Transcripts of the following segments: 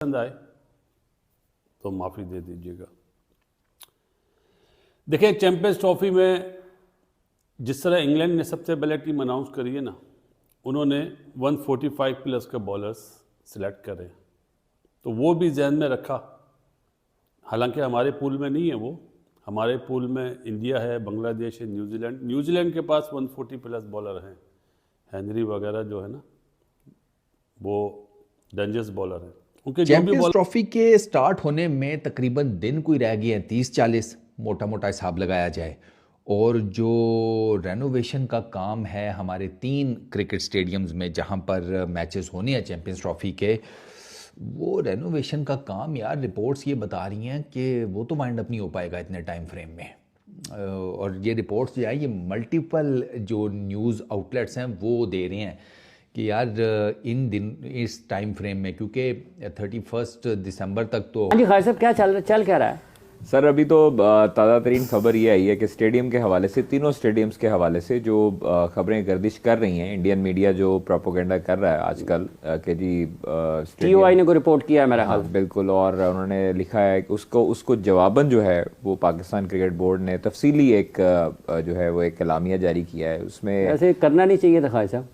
पसंद आए तो माफ़ी दे दीजिएगा। देखिए, चैंपियंस ट्रॉफी में जिस तरह इंग्लैंड ने सबसे पहले टीम अनाउंस करी है ना, उन्होंने 145 प्लस के बॉलर्स सिलेक्ट करे, तो वो भी जहन में रखा। हालांकि हमारे पूल में नहीं है वो, हमारे पूल में इंडिया है, बांग्लादेश है, न्यूजीलैंड के पास 140 प्लस बॉलर हैं। हेनरी वगैरह जो है ना, वो डेंजरस बॉलर हैं। उनके जो भी चैंपियंस बॉलर ट्रॉफी के स्टार्ट होने में तकरीबन दिन कोई रह गए हैं, 30-40 मोटा मोटा हिसाब लगाया जाए। और जो रेनोवेशन का काम है हमारे 3 क्रिकेट स्टेडियम्स में जहां पर मैचेस होने हैं चैंपियंस ट्रॉफी के, वो रेनोवेशन का काम यार रिपोर्ट्स ये बता रही हैं कि वो तो वाइंड अप नहीं हो पाएगा इतने टाइम फ्रेम में। और ये रिपोर्ट्स जो है ये मल्टीपल जो न्यूज़ आउटलेट्स हैं वो दे रहे हैं कि यार इन दिन इस टाइम फ्रेम में, क्योंकि 31 दिसंबर तक तो। हाँ जी खालिद साहब, क्या चल क्या रहा है? सर अभी तो ताज़ा तरीन खबर ये आई है कि स्टेडियम के हवाले से, तीनों स्टेडियम्स के हवाले से जो खबरें गर्दिश कर रही हैं, इंडियन मीडिया जो प्रोपोगेंडा कर रहा है आजकल कि जी TOI ने को रिपोर्ट किया है मेरा ख्याल। बिल्कुल, और उन्होंने लिखा है कि उसको जवाबन जो है वो पाकिस्तान क्रिकेट बोर्ड ने तफसीली एक जो है वो एक एलामिया जारी किया है। उसमें ऐसे करना नहीं चाहिए था खालिद साहब।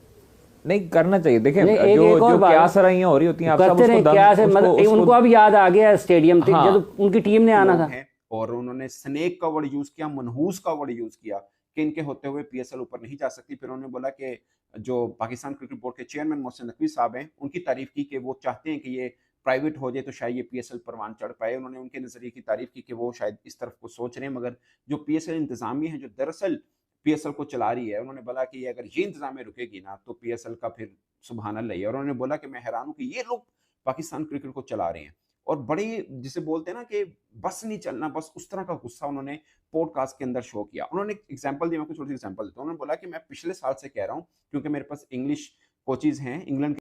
नहीं करना चाहिए। देखें एक जो क्या सराहियां हो रही होती हैं, आप सब उसको क्या से मतलब उनको अब याद आ गया स्टेडियम जब उनकी टीम ने आना था। और उन्होंने स्नेक का वर्ड यूज किया, मनहूस का वर्ड यूज किया कि इनके होते हुए PSL ऊपर नहीं जा सकती। फिर उन्होंने बोला कि जो पाकिस्तान क्रिकेट बोर्ड के चेयरमैन मोहसिन नकवी साहब हैं, उनकी तारीफ की कि वो चाहते हैं कि ये प्राइवेट हो जाए तो शायद ये PSL परवान चढ़ पाए। उन्होंने उनके नजरिए की तारीफ की कि वो शायद इस तरफ को सोच रहे हैं, मगर जो PSL इंतजामिया है जो दरअसल PSL को चला रही है, उन्होंने बोला कि अगर ये इंतजामिया रुकेगी ना तो PSL का फिर सुबहान अल्लाह है। और उन्होंने बोला कि मैं हैरान हूं कि ये लोग पाकिस्तान क्रिकेट को चला रहे हैं और बड़े जिसे बोलते हैं ना कि बस नहीं चलना, बस उस तरह का गुस्सा उन्होंने पॉडकास्ट के अंदर शो किया। उन्होंने एक एग्जांपल दिया, मैं कुछ थोड़ी सी एग्जांपल देता हूं। उन्होंने बोला कि मैं पिछले साल से कह रहा हूं क्योंकि मेरे पास इंग्लिश कोचेज हैं इंग्लैंड।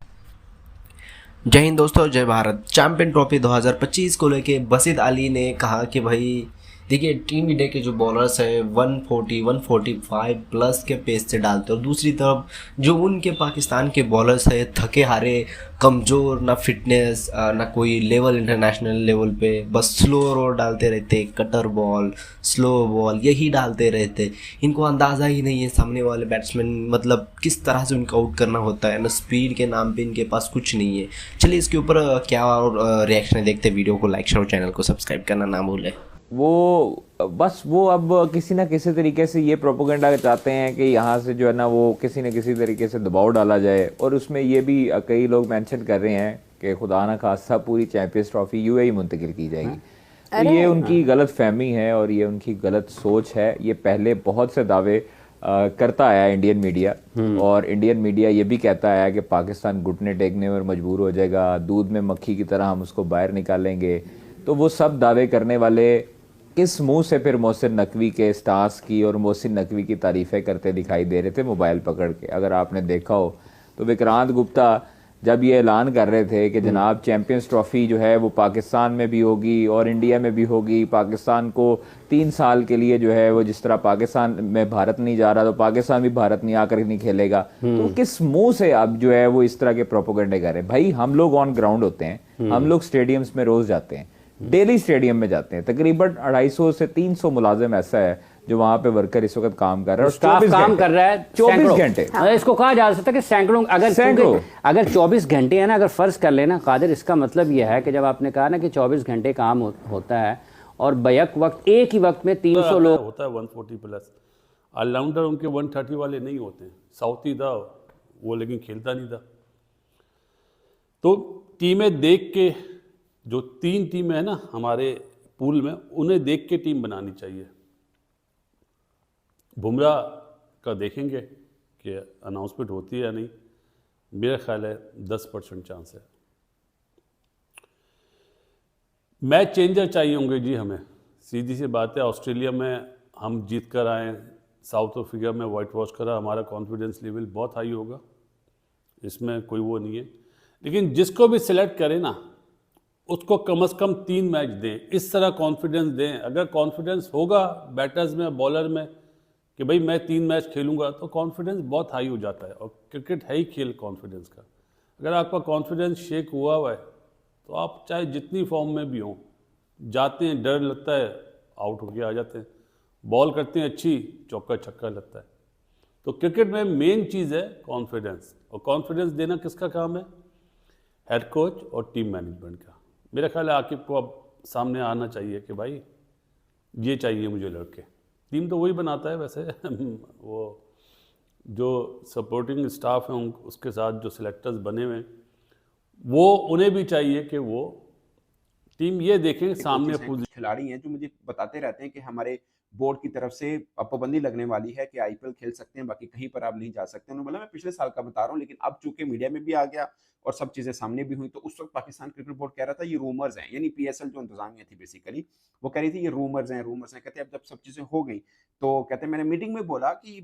जय हिंद दोस्तों, जय भारत। चैंपियन ट्रॉफी 2025 को लेके बसीद अली ने कहा कि भाई देखिए, टीम इंडिया के जो बॉलर्स हैं 140-145 प्लस के पेस से डालते हैं, और दूसरी तरफ जो उनके पाकिस्तान के बॉलर्स हैं थके हारे, कमज़ोर, ना फिटनेस ना कोई लेवल इंटरनेशनल लेवल पे, बस स्लो रोल डालते रहते, कटर बॉल, स्लो बॉल यही डालते रहते। इनको अंदाज़ा ही नहीं है सामने वाले बैट्समैन मतलब किस तरह से उनको आउट करना होता है ना, स्पीड के नाम पे इनके पास कुछ नहीं है। चलिए इसके ऊपर क्या और रिएक्शन देखते। वीडियो को लाइक शेयर और चैनल को सब्सक्राइब करना ना भूलें। वो बस वो अब किसी ना किसी तरीके से ये प्रोपोगेंडा चाहते हैं कि यहाँ से जो है ना वो किसी न किसी तरीके से दबाव डाला जाए। और उसमें ये भी कई लोग मेंशन कर रहे हैं कि खुदा न खास्ता पूरी चैंपियंस ट्रॉफी UAE मुंतकिल की जाएगी। तो ये उनकी गलत फहमी है और ये उनकी गलत सोच है। ये पहले बहुत से दावे करता आया इंडियन मीडिया, और इंडियन मीडिया ये भी कहता आया कि पाकिस्तान घुटने टेकने में मजबूर हो जाएगा, दूध में मक्खी की तरह हम उसको बाहर निकालेंगे। तो वो सब दावे करने वाले किस मुंह से फिर मोहसिन नकवी के स्टार्स की और मोहसिन नकवी की तारीफ़ें करते दिखाई दे रहे थे मोबाइल पकड़ के। अगर आपने देखा हो तो विक्रांत गुप्ता जब ये ऐलान कर रहे थे कि जनाब चैंपियंस ट्रॉफी जो है वो पाकिस्तान में भी होगी और इंडिया में भी होगी, पाकिस्तान को 3 साल के लिए जो है वो जिस तरह पाकिस्तान में भारत नहीं जा रहा तो पाकिस्तान भी भारत नहीं आकर नहीं खेलेगा, तो किस मुंह से आप जो है वो इस तरह के प्रोपोगेंडे कर रहे हैं? भाई हम लोग ऑन ग्राउंड होते हैं, हम लोग स्टेडियम्स में रोज जाते हैं, डेली स्टेडियम में जाते हैं। तकरीबन 250 से 300 मुलाजिम ऐसा है जो वहां पे वर्कर इस वक्त काम कर रहा है, स्टाफ काम कर रहा है 24 घंटे। इसको कहा जा सकता है कि सैकड़ों, अगर 24 घंटे है ना, अगर फर्ज कर लेना कादिर, इसका मतलब यह है कि जब आपने कहा ना कि 24 घंटे काम होता है और बैक वक्त एक ही वक्त में 300 लोग होता है 140 प्लस। ऑलराउंडर उनके 130 वाले नहीं होते, साउथी था वो लेकिन खेलता नहीं था। तो टीमें देख के, जो 3 टीमें हैं ना हमारे पूल में, उन्हें देख के टीम बनानी चाहिए। बुमराह का देखेंगे कि अनाउंसमेंट होती है या नहीं, मेरा ख्याल है 10% चांस है। मैच चेंजर चाहिए होंगे जी हमें, सीधी सी बात है। ऑस्ट्रेलिया में हम जीत कर आए, साउथ अफ्रीका में वाइट वॉश करा, हमारा कॉन्फिडेंस लेवल बहुत हाई होगा, इसमें कोई वो नहीं है। लेकिन जिसको भी सिलेक्ट करें ना, उसको कम से कम 3 मैच दें, इस तरह कॉन्फिडेंस दें। अगर कॉन्फिडेंस होगा बैटर्स में, बॉलर में कि भाई मैं 3 मैच खेलूंगा, तो कॉन्फिडेंस बहुत हाई हो जाता है। और क्रिकेट है ही खेल कॉन्फिडेंस का। अगर आपका कॉन्फिडेंस शेक हुआ है तो आप चाहे जितनी फॉर्म में भी हों, जाते हैं डर लगता है, आउट होके आ जाते हैं, बॉल करते हैं अच्छी, चौका छक्का लगता है। तो क्रिकेट में मेन चीज़ है कॉन्फिडेंस, और कॉन्फिडेंस देना किसका काम है? हेड कोच और टीम मैनेजमेंट का। मेरा ख्याल है आकिब को अब सामने आना चाहिए कि भाई ये चाहिए मुझे लड़के। टीम तो वही बनाता है वैसे वो जो सपोर्टिंग स्टाफ है उसके साथ जो सिलेक्टर्स बने हुए हैं, वो उन्हें भी चाहिए कि वो टीम ये देखें सामने कोचेस हैं, कुछ खिलाड़ी हैं जो मुझे बताते रहते हैं कि हमारे बोर्ड की तरफ से पाबंदी लगने वाली है कि आईपीएल खेल सकते हैं, बाकी कहीं पर आप नहीं जा सकते। उन्होंने बोला मैं पिछले साल का बता रहा हूँ, लेकिन अब चूंकि मीडिया में भी आ गया और सब चीजें सामने भी हुई, तो उस वक्त पाकिस्तान क्रिकेट बोर्ड कह रहा था ये रूमर्स हैं, यानी पीएसएल जो इंतजामिया थी बेसिकली वो कह रही थी ये रूमर्स हैं। कहते अब जब सब चीजें हो गई तो कहते मैंने मीटिंग में बोला कि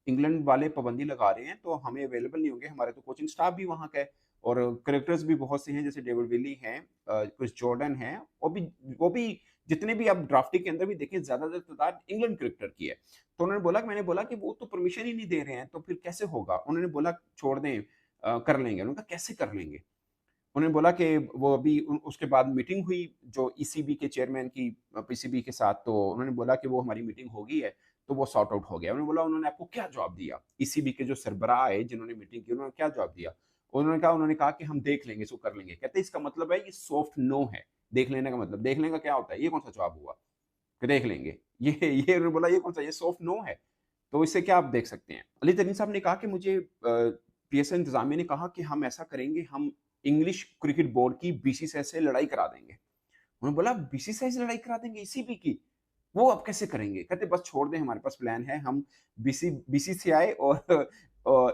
इंग्लैंड वाले पाबंदी लगा रहे हैं तो हमें अवेलेबल नहीं होंगे, हमारे तो कोचिंग स्टाफ भी वहाँ का है और क्रिकेटर्स भी बहुत से हैं, जैसे डेविड विली हैं, क्रिस जॉर्डन हैं, वो भी जितने भी आप ड्राफ्टिंग के अंदर भी देखें ज्यादातर तादाद इंग्लैंड क्रिकेटर की है। तो उन्होंने बोला, मैंने बोला कि वो तो परमिशन ही नहीं दे रहे हैं तो फिर कैसे होगा? उन्होंने बोला छोड़ दें, कर लेंगे। उन्होंने कहा कैसे कर लेंगे? उन्होंने बोला कि वो अभी उसके बाद मीटिंग हुई जो ईसीबी के चेयरमैन की पीसीबी के साथ, तो उन्होंने बोला कि वो हमारी मीटिंग हो गई है तो वो सॉर्ट आउट हो गया। उन्होंने बोला उन्होंने आपको क्या जवाब दिया? ईसीबी के जो सरबराह है जिन्होंने मीटिंग की, उन्होंने क्या जवाब दिया? उन्होंने कहा कि हम देख लेंगे, इसको कर लेंगे। कहते इसका मतलब है ये सॉफ्ट नो है। देख लेने का मतलब, देख लेने का क्या होता है? ये कौन सा जवाब हुआ कि देख लेंगे? ये उन्होंने बोला ये कौन सा, ये सॉफ्ट नो है। तो इससे क्या आप देख सकते हैं? अली तरीन साहब ने कहा कि मुझे पीएसएल इंतजामिया ने कहा कि हम ऐसा करेंगे, हम इंग्लिश क्रिकेट बोर्ड की बीसीसीआई से लड़ाई करा देंगे। उन्होंने बोला बीसीसीआई से लड़ाई करा देंगे ईसीबी की? वो अब कैसे करेंगे? कहते बस छोड़ दें, हमारे पास प्लान है, हम बीसीसीआई और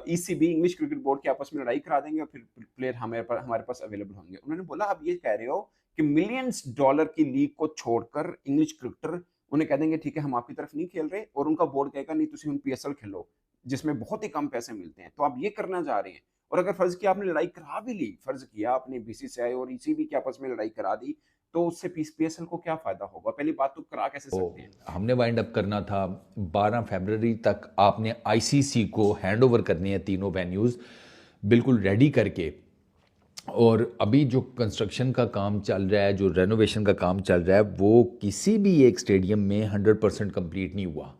ईसीबी इंग्लिश क्रिकेट बोर्ड के आपस में लड़ाई करा देंगे और फिर प्लेयर हमारे पास अवेलेबल होंगे। उन्होंने बोला आप ये कह रहे हो कि मिलियंस डॉलर की लीग को छोड़कर इंग्लिश क्रिकेटर उन्हें कह देंगे ठीक है हम आपकी तरफ नहीं खेल रहे, और उनका बोर्ड कहेगा नहीं तुम पीएसएल खेलो जिसमें बहुत ही कम पैसे मिलते हैं, तो आप ये करना चाह रहे हैं। और अगर फर्ज किया आपने लड़ाई करा भी ली, फर्ज किया आपने बीसीसीआई और ईसीबी के आपस में लड़ाई करा दी, तो उससे पीएसएल को क्या फायदा होगा? पहली बात तो करा कैसे सकते हैं? हमने वाइंड अप करना था 12 फरवरी तक, आपने आईसीसी को हैंडओवर करनी है तीनों वेन्यूज़ बिल्कुल रेडी करके। और अभी जो कंस्ट्रक्शन का काम चल रहा है, जो रेनोवेशन का काम चल रहा है, वो किसी भी एक स्टेडियम में 100% कंप्लीट नहीं हुआ।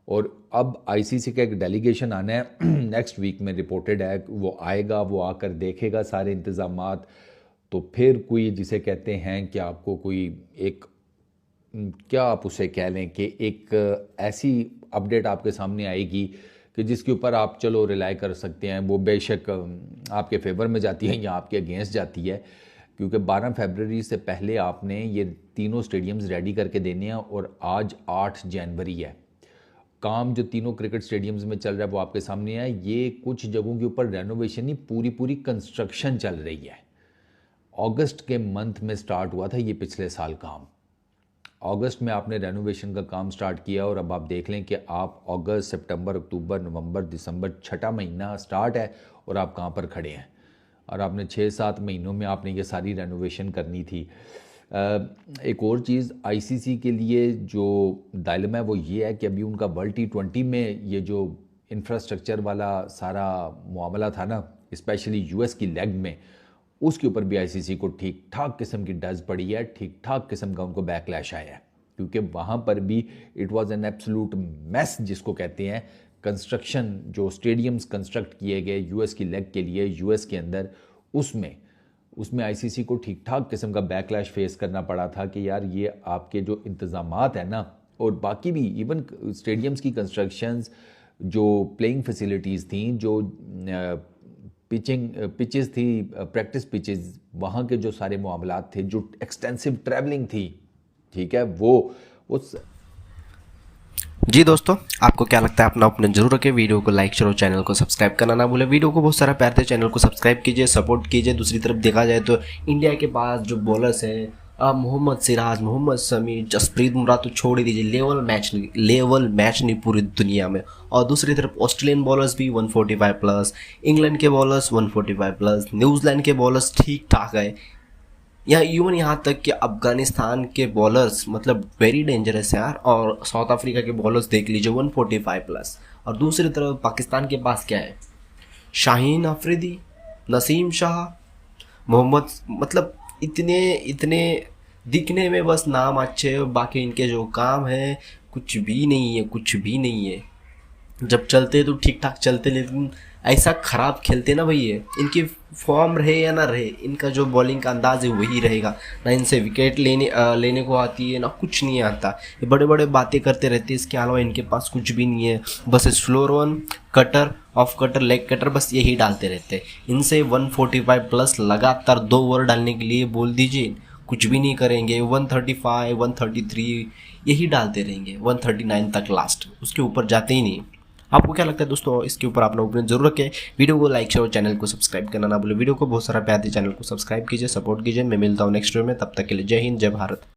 और अब आईसीसी का एक डेलीगेशन आना है नेक्स्ट वीक में, रिपोर्टेड है वो आएगा, वो आकर देखेगा सारे इंतज़ामात, तो फिर कोई जिसे कहते हैं कि आपको कोई एक, क्या आप उसे कह लें कि एक ऐसी अपडेट आपके सामने आएगी कि जिसके ऊपर आप चलो रिलाई कर सकते हैं। वो बेशक आपके फेवर में जाती है या आपके अगेंस्ट जाती है, क्योंकि 12 फरवरी से पहले आपने ये तीनों स्टेडियम्स रेडी करके देने हैं। और आज 8 जनवरी है। काम जो तीनों क्रिकेट स्टेडियम्स में चल रहा है वो आपके सामने है। ये कुछ जगहों के ऊपर रेनोवेशन ही, पूरी कंस्ट्रक्शन चल रही है। अगस्त के मंथ में स्टार्ट हुआ था ये पिछले साल काम। अगस्त में आपने रेनोवेशन का काम स्टार्ट किया और अब आप देख लें कि आप अगस्त, सितंबर, अक्टूबर, नवंबर, दिसंबर, 6ठा महीना स्टार्ट है और आप कहाँ पर खड़े हैं। और आपने 6-7 महीनों में आपने ये सारी रेनोवेशन करनी थी। एक और चीज़ आईसीसी के लिए जो डायलेमा है वो ये है कि अभी उनका वर्ल्ड T20 में ये जो इंफ्रास्ट्रक्चर वाला सारा मामला था ना, स्पेशली यूएस की लेग में, उसके ऊपर भी आईसीसी को ठीक ठाक किस्म की डज पड़ी है, ठीक ठाक किस्म का उनको बैकलैश आया है, क्योंकि वहाँ पर भी it was an absolute mess जिसको कहते हैं। कंस्ट्रक्शन जो स्टेडियम्स कंस्ट्रक्ट किए गए यूएस की लेग के लिए यूएस के अंदर, उसमें आईसीसी को ठीक ठाक किस्म का बैकलैश फेस करना पड़ा था कि यार ये आपके जो इंतज़ामात है ना, और बाकी भी इवन स्टेडियम्स की कंस्ट्रक्शंस, जो प्लेइंग फैसिलिटीज़ थी, जो पिचेस थी, प्रैक्टिस पिचेस, वहाँ के जो सारे मामलात थे, जो एक्सटेंसिव ट्रैवलिंग थी, ठीक है, वो जी दोस्तों, आपको क्या लगता है? अपना ओपिनियन जरूर रखें। वीडियो को लाइक शेयर और चैनल को सब्सक्राइब करना ना भूलें। वीडियो को बहुत सारा प्यार दे, चैनल को सब्सक्राइब कीजिए, सपोर्ट कीजिए। दूसरी तरफ देखा जाए तो इंडिया के पास जो बॉलर्स हैं, मोहम्मद सिराज, मोहम्मद शमी, जसप्रीत बुमराह तो छोड़ ही दीजिए, लेवल मैच नहीं पूरी दुनिया में। और दूसरी तरफ ऑस्ट्रेलियन बॉलर्स भी 145+, इंग्लैंड के बॉलर्स 145+, न्यूजीलैंड के बॉलर्स ठीक ठाक है, यहाँ तक कि अफगानिस्तान के बॉलर्स मतलब वेरी डेंजरस है यार। और साउथ अफ्रीका के बॉलर्स देख लीजिए 145+। और दूसरी तरफ पाकिस्तान के पास क्या है? शाहीन अफरीदी, नसीम शाह, मोहम्मद मतलब इतने इतने दिखने में बस नाम अच्छे है, बाकी इनके जो काम है कुछ भी नहीं है, कुछ भी नहीं है। जब चलते तो ठीक ठाक चलते, लेकिन ऐसा ख़राब खेलते ना भाई ये, इनकी फॉर्म रहे या ना रहे, इनका जो बॉलिंग का अंदाज है वही रहेगा। ना इनसे विकेट लेने को आती है, ना कुछ नहीं आता। ये बड़े बड़े बातें करते रहते हैं, इसके अलावा इनके पास कुछ भी नहीं है। बस slow run, cutter, off cutter, leg cutter, बस यही डालते रहते हैं। इनसे 145 प्लस लगातार 2 ओवर डालने के लिए बोल दीजिए, कुछ भी नहीं करेंगे। 135, 133 यही डालते रहेंगे, 139 तक लास्ट, उसके ऊपर जाते ही नहीं। आपको क्या लगता है दोस्तों, इसके ऊपर अपना ओपिनियन जरूर रखें। वीडियो को लाइक शेयर और चैनल को सब्सक्राइब करना ना भूलें। वीडियो को बहुत सारा प्यार दीजिए, चैनल को सब्सक्राइब कीजिए, सपोर्ट कीजिए। मैं मिलता हूँ नेक्स्ट वीडियो में, तब तक के लिए जय हिंद, जय भारत।